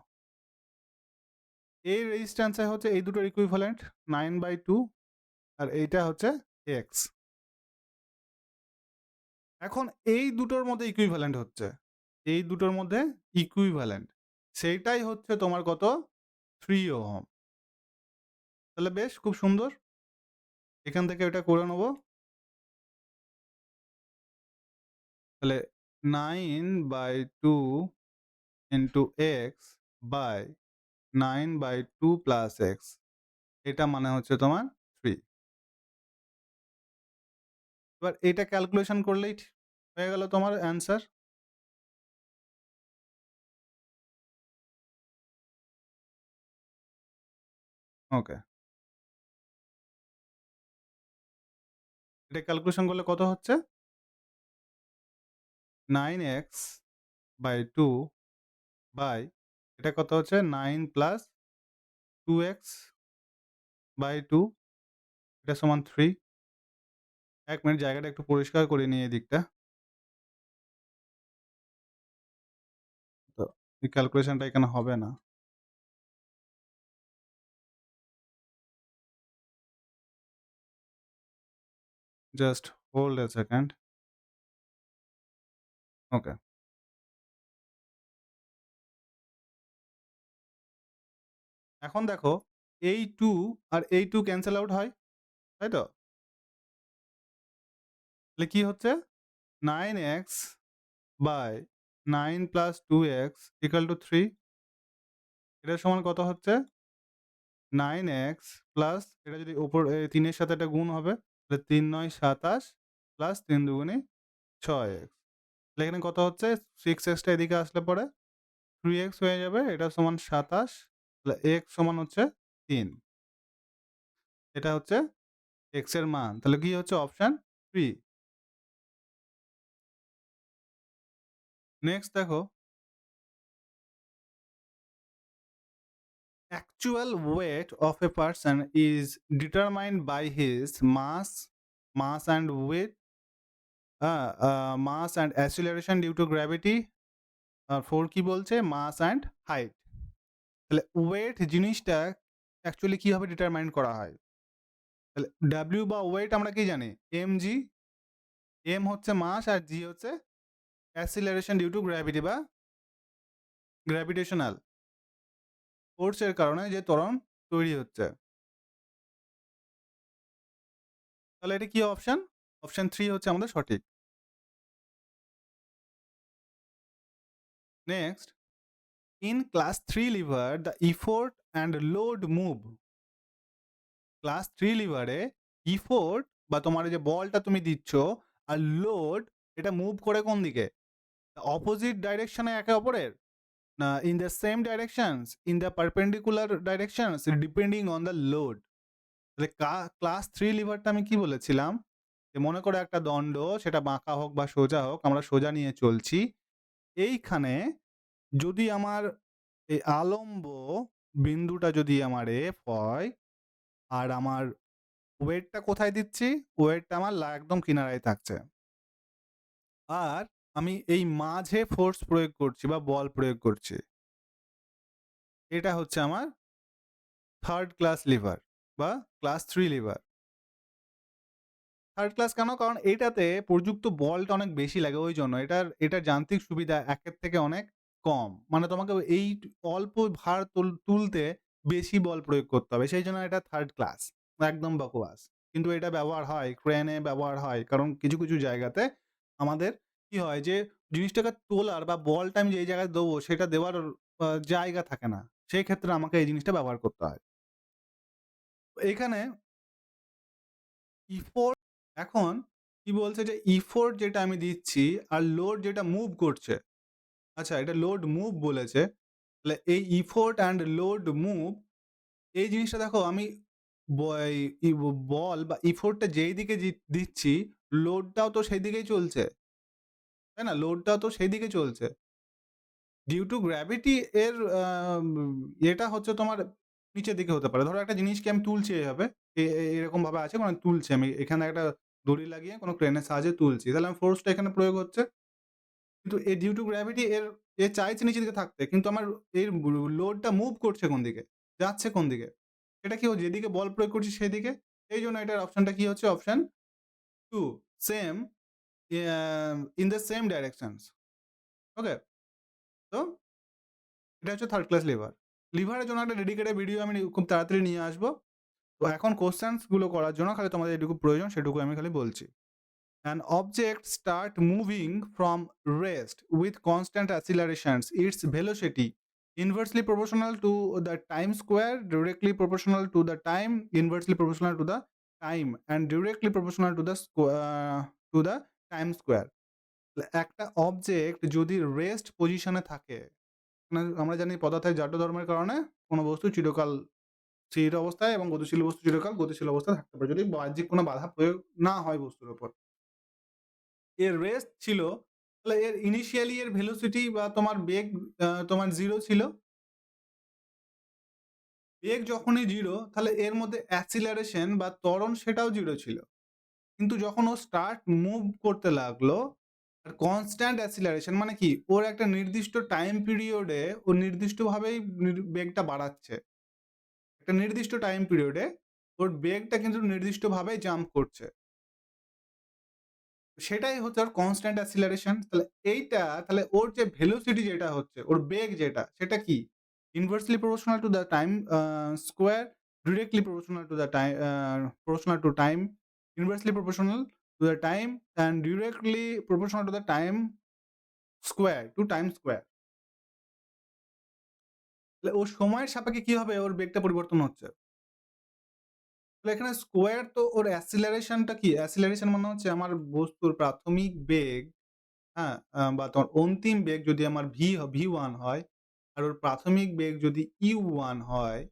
এই রেজিস্ট্যান্সে হচ্ছে এই দুটোর ইকুইভ্যালেন্ট 9/2, আর এইটা হচ্ছে এক্স। এখন এই দুটোর মধ্যে ইকুইভ্যালেন্ট হচ্ছে, এই দুটোর মধ্যে ইকুইভ্যালেন্ট, সেইটাই হচ্ছে তোমার কত? 3 ওহম। তাহলে বেশ খুব সুন্দর, এখান থেকে এটা করে নেব। তাহলে 9/2 into x by 9/2 plus x, এটা মানে হচ্ছে তোমার 3। এবার এটা ক্যালকুলেশন করলেই হয়ে গেল তোমার অ্যান্সার। ওকে, এটা ক্যালকুলেশন করলে কত হচ্ছে? 9x/2 বাই এটা কত হচ্ছে? 9 প্লাস 2x/2, এটা সমান 3। 1 মিনিট জায়গাটা একটু পরিষ্কার করে নিই এই দিকটা। তো এই ক্যালকুলেশনটা এখানে হবে না। Just hold a second. Okay. এখন দেখো এই 2 আর এই 2 ক্যানসেল আউট হয়, তাই তো? তাহলে কি হচ্ছে? 9x by 9 plus 2x equal to 3। এটার সমান কত হচ্ছে? 9x প্লাস এটা যদি উপর 3 এর সাথে এটা গুণ হবে, তাহলে 3 9 27 প্লাস 3 দুগুণে 6x। তাহলে এখানে কত হচ্ছে? 6x টা এদিকে আসলে পরে 3x হয়ে যাবে, এটা সমান 27। তাহলে x সমান হচ্ছে 3। এটা হচ্ছে x এর মান। তাহলে কি হচ্ছে? অপশন 3। নেক্সট দেখো, actual weight of a person is determined by his mass and weight, mass and acceleration due to gravity। আর 4 কি বলছে? Mass and height. তাহলে ওয়েট জিনিসটা অ্যাকচুয়ালি কিভাবে ডিটারমাইন করা হয়? তাহলে ডাব্লিউ বা ওয়েট আমরা কি জানি? mg। m হচ্ছে মাস আর g হচ্ছে অ্যাসিলারেশন ডিউ টু গ্র্যাভিটি বা গ্র্যাভিটেশনাল ফোর্সের কারণে যে ত্বরণ তৈরি হচ্ছে। তাহলে এটা কি অপশন? অপশন 3 হচ্ছে আমাদের সঠিক। Next, in class 3 liver the effort and load move. Class 3 লিভারে ইফোর্ট বা তোমার যে বলটা তুমি দিচ্ছ আর লোড, এটা মুভ করে কোন দিকে? অপোজিট ডাইরেকশনে একে অপরের, না in the same directions, in the perpendicular directions depending on the load. তাহলে ক্লাস 3 লিভারটা আমি কি বলেছিলাম? যে মনে করো একটা দণ্ড, সেটা বাঁকা হোক বা সোজা হোক, আমরা সোজা নিয়ে চলছি। এইখানে যদি আমার এই আলম্ব বিন্দুটা যদি আমার এফ হয়, আর আমার ওয়েটটা কোথায় দিচ্ছি? ওয়েটটা আমার একদম কিনারায় থাকছে। আর আমি এই মাঝে ফোর্স প্রয়োগ করছি বা বল প্রয়োগ করছি। এটা হচ্ছে আমার থার্ড ক্লাস লিভার বা ক্লাস 3 লিভার। থার্ড ক্লাস কেন? কারণ এইটাতে প্রযুক্ত বলটা অনেক বেশি লাগে ওইজন্য। এটার যান্ত্রিক সুবিধা একের থেকে অনেক কম। মানে তোমাকে এই অল্প ভার তুলতে বেশি বল প্রয়োগ করতে হবে। সেইজন্য এটা থার্ড ক্লাস। একদম বকবাস। কিন্তু এটা ব্যবহার হয়, ক্রেনে ব্যবহার হয়। কারণ কিছু, কিছু জায়গাতে আমাদের কি হয় যে জিনিসটাকে তোলার বা বলটা আমি যেই জায়গায় দেবো সেটা দেওয়ার জায়গা থাকে না। সেই ক্ষেত্রে আমাকে এই জিনিসটা ব্যবহার করতে হয়। এখানে ইফোর্ট এখন কি বলছে যে ইফোর্ট যেটা আমি দিচ্ছি আর লোড যেটা মুভ করছে। আচ্ছা, এটা লোড মুভ বলেছে। তাহলে এই ইফোর্ট অ্যান্ড লোড মুভ এই জিনিসটা দেখো আমি ব এই ই বল বা ইফোর্টটা যেই দিকে দিচ্ছি লোডটাও তো সেই দিকেই চলছে। তাই না? লোডটাও তো সেই দিকে চলছে। ডিউ টু গ্র্যাভিটি এর ইয়েটা হচ্ছে তোমার নিচের দিকে হতে পারে। ধরো একটা জিনিসকে আমি তুলছি এভাবে। এরকমভাবে আছে মানে তুলছি আমি। এখানে একটা দড়ি লাগিয়ে কোনো ক্রেনের সাহায্যে তুলছি। তাহলে আমার ফোর্সটা এখানে প্রয়োগ হচ্ছে। কিন্তু ডিউ টু গ্র্যাভিটি এ চাইছে নিচের দিকে থাকতে। কিন্তু আমার এর লোডটা মুভ করছে কোন দিকে? যাচ্ছে কোন দিকে? এটা কি ও যেদিকে বল প্রয়োগ করছি সেদিকে। এইজন্য এটার অপশনটা কি হচ্ছে? Option 2 same in the same directions. Okay? তো এটা হচ্ছে থার্ড ক্লাস লিভার। লিভারের জন্য একটা ডেডিকেটেড ভিডিও আমি খুব তাড়াতাড়ি নিয়ে আসবো। তো এখন কোয়েশ্চেনস গুলো করার জন্য খালি তোমাদের এটুকু প্রয়োজন সেটুকু আমি খালি বলছি। An object start moving from rest with constant accelerations. Its velocity inversely proportional to the time square, directly proportional to the time, inversely proportional to the time, and directly proportional to the time square. একটা অবজেক্ট যদি রেস্ট পজিশনে থাকে, মানে আমরা জানি পদার্থের জাড্য ধর্মের কারণে কোনো বস্তু চিরকাল স্থির অবস্থায় এবং গতিশীল বস্তু চিরকাল গতিশীল অবস্থায় থাকতে পারে যদি বাহ্যিক কোনো বাধা প্রয়োগ না হয় বস্তুর উপর। এর রেস্ট ছিল, তাহলে এর ইনিশিয়ালি এর ভেলোসিটি বা তোমার বেগ তোমার 0 ছিল। বেগ যখনই 0 তাহলে এর মধ্যে অ্যাক্সিলারেশন বা ত্বরণ সেটাও 0 ছিল। কিন্তু যখন ও স্টার্ট মুভ করতে লাগলো আর কনস্ট্যান্ট অ্যাক্সিলারেশন মানে কি? ওর একটা নির্দিষ্ট টাইম পিরিয়ডে ও নির্দিষ্টভাবেই বেগটা বাড়াচ্ছে। একটা নির্দিষ্ট টাইম পিরিয়ডে ওর বেগটা কিন্তু নির্দিষ্টভাবেই জাম্প করছে। সেটাই হচ্ছে ওর কনস্ট্যান্ট অ্যাক্সিলারেশন। তাহলে ওর যে ভেলোসিটি যেটা হচ্ছে, ওর বেগ যেটা, সেটা কি? Inversely proportional to the time square, directly proportional to the proportional to time, inversely proportional to the time and directly proportional to the time square to time square. তাহলে ও সময়ের সাপেক্ষে কি হবে? ওর বেগটা পরিবর্তন হচ্ছে। তাহলে এখানে স্কোয়ার তো ওর অ্যাক্সিলারেশনটা কি? অ্যাক্সিলারেশন মানে হচ্ছে আমার বস্তুর প্রাথমিক বেগ, হ্যাঁ? বা তোমার অন্তিম বেগ যদি আমার V1 হয়, আর ওর প্রাথমিক বেগ যদি U1 হয়,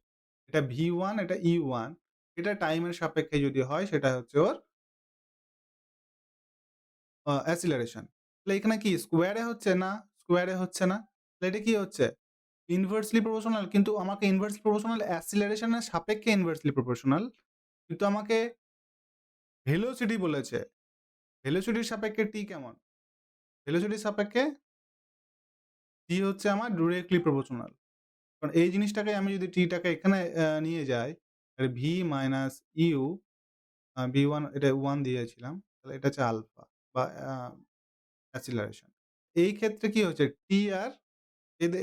এটা V1 এটা U1, এটা টাইমের সাপেক্ষে যদি হয় সেটা হচ্ছে ওর অ্যাক্সিলারেশন। তাহলে এখানে কি স্কোয়ারে হচ্ছে? না, স্কোয়ারে হচ্ছে না। তাহলে এটা কি হচ্ছে? ইনভার্সলি প্রপোর্শনাল, কিন্তু আমাকে ইনভার্সলি প্রপোর্শনাল অ্যাক্সিলারেশন এর সাপেক্ষে ইনভার্সলি প্রপোর্শনাল। কিন্তু আমাকে ভেলোসিটি বলেছে। ভেলোসিটির সাপেক্ষে T কেমন? ভেলোসিটির সাপেক্ষে T হচ্ছে আমার ডিরেক্টলি প্রপোর্শনাল। কারণ এই জিনিসটাকে আমি যদি T টাকে এখানে নিয়ে যাই, তাহলে V মাইনাস U V1 এটা 1 দিয়েছিলাম। তাহলে এটা হচ্ছে আলফা বা অ্যাক্সিলারেশন। এই ক্ষেত্রে কি হচ্ছে? T আর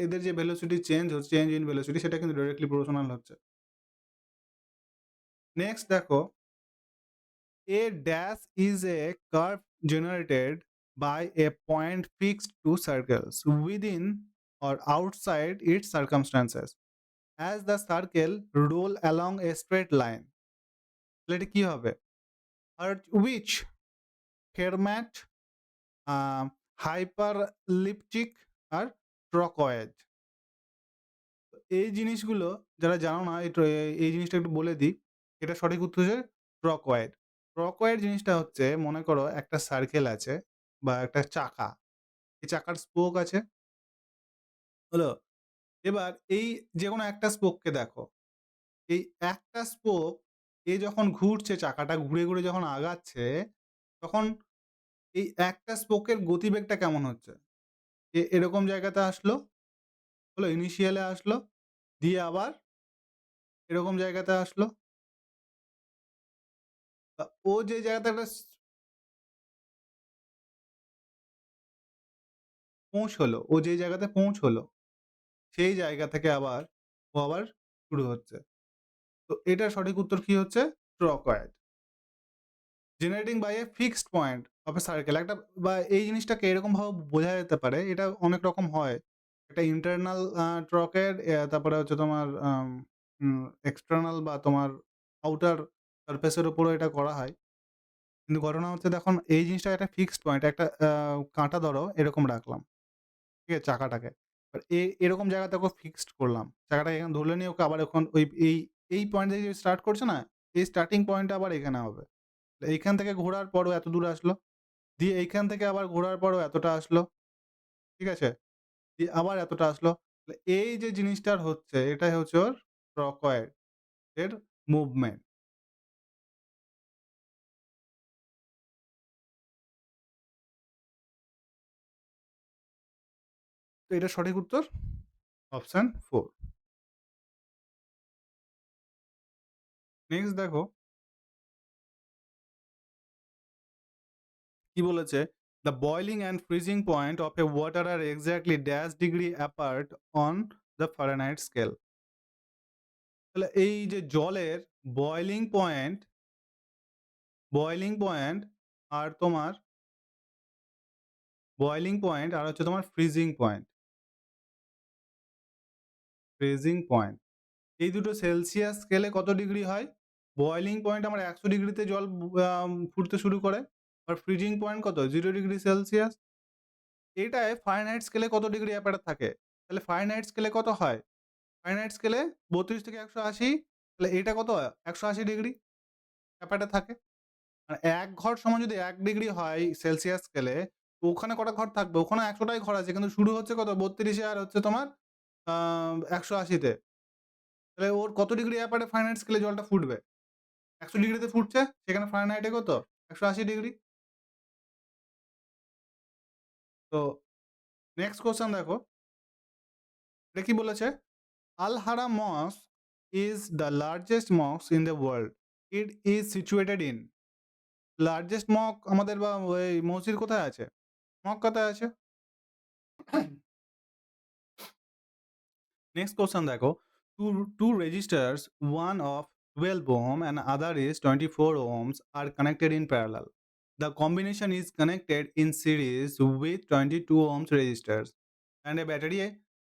এদের যে ভেলোসিটি চেঞ্জ ইন ভেলোসিটি সেটা কিন্তু ডাইরেক্টলি প্রপোর্শনাল হচ্ছে। নেক্সট দেখো, A dash is a curve generated by a point fixed to circles within or outside its circumstances. As the circle roll along a straight line, তাহলে এটা কি হবে? At which Fermat, hyperelliptic আর ট্রকয়েড। এই জিনিসগুলো যারা জানো না এই জিনিসটা একটু বলে দিই। এটা সঠিক উত্তর হচ্ছে ট্রকয়েড। ট্রকয়েড জিনিসটা হচ্ছে মনে করো একটা সার্কেল আছে বা একটা চাকা। এই চাকার স্পোক আছে, হলো? এবার এই যেকোনো একটা স্পোককে দেখো। এই একটা স্পোক যখন ঘুরছে চাকাটা ঘুরে, ঘুরে যখন আগাচ্ছে, তখন এই একটা স্পোকের গতিবেগটা কেমন হচ্ছে? এরকম জায়গাতে আসলো, হলো? ইনিশিয়াল এ আসলো, দিয়ে আবার এরকম জায়গাতে আসলো। ও যে জায়গাতে একটা পৌঁছলো, ও যেই জায়গাতে পৌঁছলো, সেই জায়গা থেকে ও আবার শুরু হচ্ছে। তো এটার সঠিক উত্তর কি হচ্ছে? Trochoid. Generating by a fixed point of a circle একটা বা এই জিনিসটাকে এরকমভাবে বোঝা যেতে পারে, এটা অনেক রকম হয়। একটা ইন্টারনাল ট্রকের তারপরে হচ্ছে তোমার এক্সটার্নাল বা তোমার আউটার সারফেস এর উপরেও এটা করা হয়। কিন্তু ঘটনা হচ্ছে দেখুন এই জিনিসটা একটা ফিক্সড পয়েন্ট একটা কাঁটা ধরো এরকম রাখলাম। ঠিক আছে? চাকাটাকে। এবার এরকম জায়গাতে ওকে ফিক্সড করলাম। চাকাটাকে এখানে ধরে নিয়ে ওকে আবার এখন এই পয়েন্ট থেকে স্টার্ট করছে না? এই স্টার্টিং পয়েন্টটা আবার এখানে হবে। এইখান থেকে ঘোরার পরও এত দূর আসলো। দিয়ে এইখান থেকে আবার ঘোরার পরও এতটা আসলো। ঠিক আছে? দিয়ে আবার এতটা আসলো। এই যে জিনিসটার হচ্ছে এটাই হচ্ছে ওর ট্রকয়েড এর মুভমেন্ট। তো এটার সঠিক উত্তর অপশন 4। নেক্সট দেখো কি বলেছে? "The boiling and freezing point of a water are exactly dash degree apart on the Fahrenheit scale." তাহলে এই যে জলের বয়েলিং পয়েন্ট, বয়েলিং পয়েন্ট আর তোমার বয়েলিং পয়েন্ট আর হচ্ছে তোমার ফ্রিজিং পয়েন্ট, ফ্রিজিং পয়েন্ট। এই দুটো সেলসিয়াস স্কেলে কত ডিগ্রি হয়? বয়েলিং পয়েন্ট আমার ১০০ ডিগ্রিতে জল ফুটতে শুরু করে। আর ফ্রিজিং পয়েন্ট কত? 0 ডিগ্রি সেলসিয়াস। এটায় ফারেনহাইট স্কেলে কত ডিগ্রি অ্যাপারেট থাকে? তাহলে ফারেনহাইট স্কেলে কত হয়? ফারেনহাইট স্কেলে ৩২ থেকে ১৮০ তাহলে এটা কত? ১৮০ ডিগ্রি অ্যাপারেটে থাকে। মানে ১ ঘর সমান যদি ১ ডিগ্রি হয় সেলসিয়াস স্কেলে, তো ওখানে কটা ঘর থাকবে? ওখানে ১০০ টাই ঘর আছে। কিন্তু শুরু হচ্ছে কত? ৩২ এ আর হচ্ছে তোমার আ ১৮০ তে। তাহলে ওর কত ডিগ্রি অ্যাপারেটে ফারেনহাইট স্কেলে জলটা ফুটবে? ১০০ ডিগ্রিতে ফুটছে, সেখানে ফারেনহাইটে কত? ১৮০ ডিগ্রি। তো নেক্সট কোয়েশ্চেন দেখো, এটা কি বলেছে? Al Haram Mosque is the largest mosque in the world. It is situated in largest আমাদের বা ওই মসজিদ কোথায় আছে? মক্কাতে আছে। নেক্সট কোয়েশ্চেন দেখো, two registers, one of 12 ohm and other is 24 ohms are connected in parallel. The combination is connected in series with 22 ohms resistors and a battery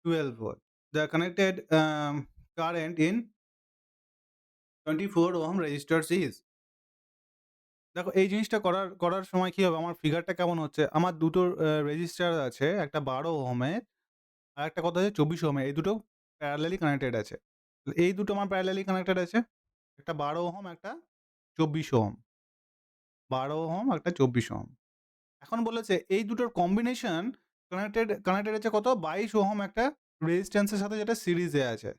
12 volt. The connected current in 24 ohm resistors is, দেখো এই জিনিসটা করার সময় কি হবে? আমার ফিগারটা কেমন হচ্ছে? আমার দুটো রেজিস্টার আছে। একটা ১২ ওহমের আরেকটা কথা হচ্ছে ২৪ ওহমের। এই দুটো প্যারালালি কানেক্টেড আছে। এই দুটো আমার প্যারালালি কানেক্টেড আছে। একটা ১২ ওহম, একটা ২৪ ওহম। ১২ ওহম, একটা ২৪ ওহম। এখন বলেছে এই দুটোর কম্বিনেশন কানেক্টেড আছে কত? ২২ ওহম একটা রেজিস্ট্যান্স এর সাথে যেটা সিরিজে আছে।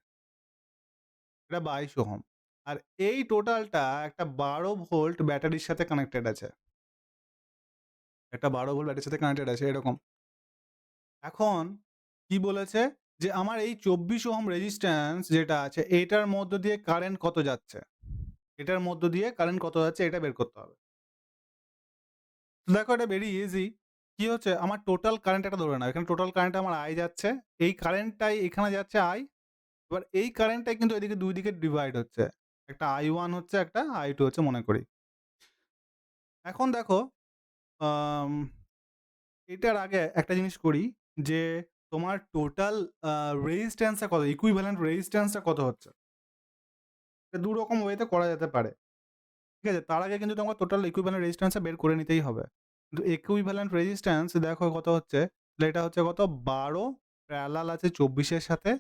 এটা ২২ ওহম। আর এই টোটালটা একটা ১২ ভোল্ট ব্যাটারির সাথে কানেক্টেড আছে। একটা ১২ ভোল্ট ব্যাটারির সাথে কানেক্টেড আছে এরকম। এখন কি বলেছে? যে আমার এই ২৪ ওহম রেজিস্ট্যান্স যেটা আছে এটার মধ্য দিয়ে কারেন্ট কত যাচ্ছে? এটার মধ্য দিয়ে কারেন্ট কত যাচ্ছে এটা বের করতে হবে। তো দেখো এটা ভেরি ইজি। কি হচ্ছে? আমার টোটাল কারেন্ট একটা ধরে নাও। এখানে টোটাল কারেন্ট আমার I যাচ্ছে। এই কারেন্টটাই এখানে যাচ্ছে I। এবার এই কারেন্টটাই কিন্তু এদিকে ২ দিকে ডিভাইড হচ্ছে। একটা I1 হচ্ছে, একটা I2 হচ্ছে মনে করি। এখন দেখো আম এটার আগে একটা জিনিস করি যে তোমার টোটাল আ রেজিস্ট্যান্স টা কত? ইকুইভ্যালেন্ট রেজিস্ট্যান্স টা কত হচ্ছে? এটা ২ রকম ওয়েতে করা যেতে পারে। ঠিক আছে? তার আগে কিন্তু তোমাকে টোটাল ইকুইভ্যালেন্ট রেজিস্ট্যান্স টা বের করে নিতেই হবে। কিন্তু ইকুইভ্যালেন্ট রেজিস্ট্যান্স দেখো কত হচ্ছে? তাহলে এটা হচ্ছে কত? ১২ প্যারালাল আছে ২৪ এর সাথে।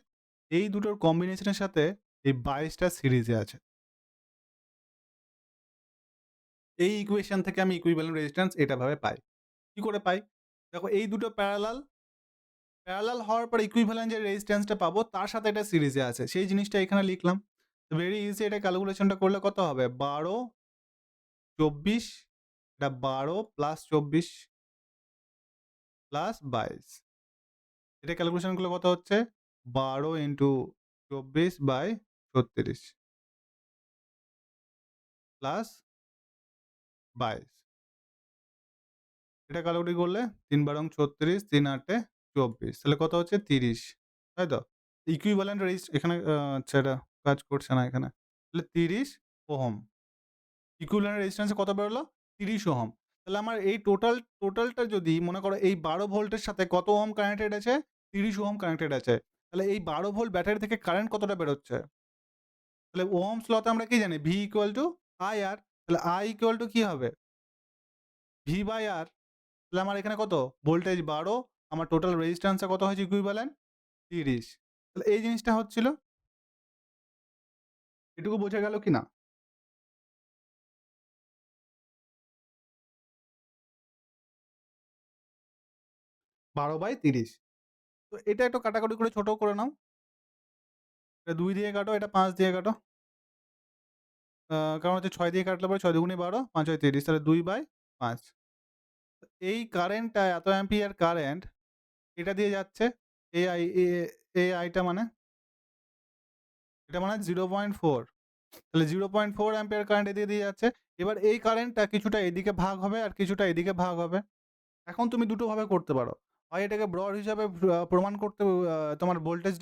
এই দুটোর কম্বিনেশনের সাথে এই ২২ টা সিরিজে আছে। এই ইকুয়েশন থেকে আমি ইকুইভ্যালেন্ট রেজিস্ট্যান্স এটা ভাবে পাই। কি করে পাই? দেখো এই দুটো প্যারালাল হওয়ার পর ইকুইভ্যালেন্ট যে রেজিস্ট্যান্সটা পাবো তার সাথে এটা সিরিজে আছে। সেই জিনিসটা এখানে লিখলাম। ভেরি ইজি, এটা ক্যালকুলেশনটা করলে কত হবে? ১২, ২৪, এটা ১২ প্লাস ২৪ প্লাস ২২। এটা ক্যালকুলেশন করলে কত হচ্ছে? ১২ ইন্টু ২৪/৩৬ প্লাস ২২। এটা কাটাকুটি করলে ৩ বারং ৩৬, ৩ ৮ এ 24 তাহলে কত হচ্ছে 30, তাই তো? ইকুইভ্যালেন্ট এখানে আচ্ছা এটা কাজ করছে না এখানে। তাহলে 30 ওহম। ইকুইভ্যালেন্ট রেজিস্ট্যান্স কত বেরোলো? 30 ওহম। তাহলে আমার এই টোটালটা যদি মনে করো এই 12 ভোল্টের সাথে কত ওহম কানেক্টেড আছে? 30 ওহম কানেক্টেড আছে। তাহলে এই 12 ভোল্ট ব্যাটারি থেকে কারেন্ট কতটা বেরোচ্ছে? তাহলে ওহমস ল তে আমরা কি জানি? V equal to IR। তাহলে I ইকুয়াল টু কি হবে? V/R। তাহলে আমার এখানে কত? ভোল্টেজ 12, আমার টোটাল রেজিস্ট্যান্সটা কত হয়েছে ইকুইভ্যালেন্ট? 30। তাহলে এই জিনিসটা হচ্ছিল। এটুকু বোঝা গেল কি না? 12/30। তো এটা একটু কাটাকুটি করে ছোট করে নাও। এটা 2 দিয়ে কাটো, এটা 5 দিয়ে কাটো। কারণ হচ্ছে 6 দিয়ে কাটলে পরে 6 দুগুণে 12, 5 ছয় 30, তাহলে 2/5। এই কারেন্টটা এত অ্যাম্পিয়ার কারেন্ট এটা দিয়ে যাচ্ছে। এই আই এ এই আইটা মানে এটা মানে 0.4। তাহলে 0.4 অ্যাম্পিয়ার কারেন্ট এদিকে দিয়ে যাচ্ছে। এবার এই কারেন্টটা কিছুটা এদিকে ভাগ হবে আর কিছুটা এদিকে ভাগ হবে। এখন তুমি দুটো ভাবে করতে পারো। হয় এটাকে ব্রড হিসাবে প্রমাণ করতে তোমার ভোল্টেজ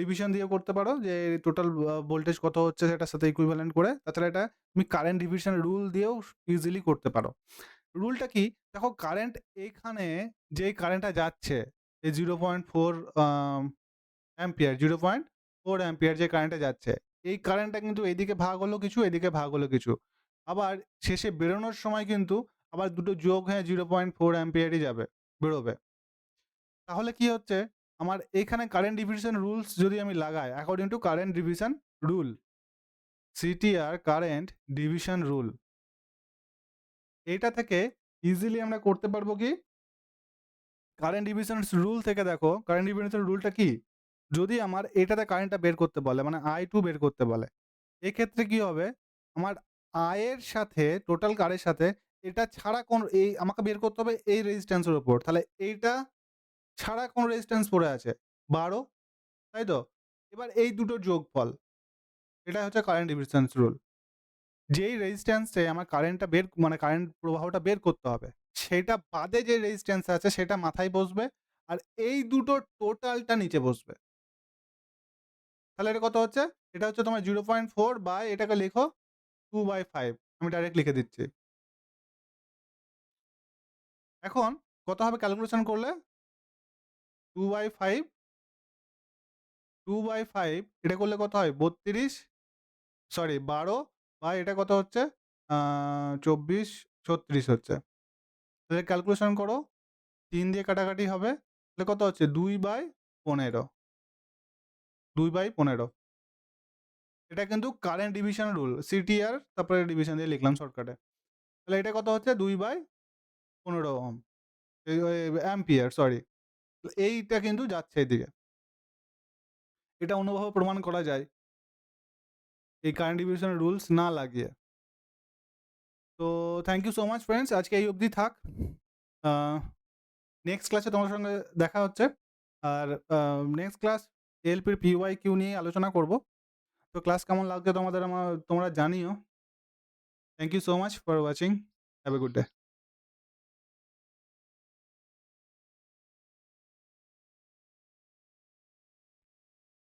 ডিভিশন দিয়ে করতে পারো যে টোটাল ভোল্টেজ কত হচ্ছে সেটার সাথে ইকুইভ্যালেন্ট করে। তাছাড়া এটা তুমি কারেন্ট ডিভিশন রুল দিয়েও ইজিলি করতে পারো। রুলটা কি? দেখো কারেন্ট এইখানে যেই কারেন্টটা যাচ্ছে এই 0.4 অ্যাম্পিয়ার 0.4 অ্যাম্পিয়ার যে কারেন্টটা যাচ্ছে, এই কারেন্টটা কিন্তু এদিকে ভাগ হলো কিছু, এদিকে ভাগ হলো কিছু। আবার শেষে বেরোনোর সময় কিন্তু আবার দুটো যোগ হয়ে 0.4 অ্যাম্পিয়ারই যাবে, বেরোবে। তাহলে কি হচ্ছে? আমার এইখানে কারেন্ট ডিভিশন রুলস যদি আমি লাগাই according to current division rule, CTR current division rule, এইটা থেকে ইজিলি আমরা করতে পারবো কি? কারেন্ট ডিভিশন রুল থেকে দেখো, কারেন্ট ডিভিশন রুলটা কি? যদি আমার এটাতে কারেন্টটা বের করতে বলে মানে I2 বের করতে বলে, এক্ষেত্রে কি হবে? আমার I এর সাথে টোটাল কারের সাথে এটা ছাড়া কোন এই আমাকে বের করতে হবে এই রেজিস্ট্যান্স এর উপর। তাহলে এইটা ছাড়া কোন রেজিস্ট্যান্স পড়ে আছে? 12, তাই তো? এবার এই দুটোর যোগফল। এটা হচ্ছে কারেন্ট ডিভিশন রুল। যেই রেজিস্ট্যান্সে আমার কারেন্টটা মানে কারেন্ট প্রবাহটা বের করতে হবে, সেটা বাদে যে রেজিস্ট্যান্স আছে সেটা মাথায় বসবে আর এই দুটোর টোটালটা নিচে বসবে। তাহলে এটা কত হচ্ছে? এটা হচ্ছে তোমার 0.4 বাই এটাকে লেখো 2/5। আমি ডাইরেক্ট লিখে দিচ্ছি। এখন কত হবে ক্যালকুলেশন করলে? 2/5, 2/5 এটা করলে কত হয়? 32, সরি 12 বাই এটা কত হচ্ছে? 24, 36 হচ্ছে। তাহলে ক্যালকুলেশন করো। 3 দিয়ে কাটাকাটি হবে। তাহলে কত হচ্ছে? 2/15, 2/15। এটা কিন্তু কারেন্ট ডিভিশন রুল। সিটিআর তারপরে ডিভিশন দিয়ে লিখলাম শর্টকাটে। তাহলে এটা কত হচ্ছে? 2/15 ওহম। এই অ্যাম্পিয়ার সরি। এইটা কিন্তু যাচ্ছে এদিকে। এটা অন্যভাবে প্রমাণ করা যায় এই কারেন্ট ডিভিশন রুলস না লাগিয়ে। তো thank you so much friends. আজকে এই অবধি থাক। আ নেক্সট ক্লাসে তোমার সঙ্গে দেখা হচ্ছে। আর নেক্সট ক্লাস এএলপির পিওয়াইকিউ নিয়ে আলোচনা করব। তো ক্লাস কেমন লাগছে তোমরা জানিও। Thank you so much for watching. Have a good day.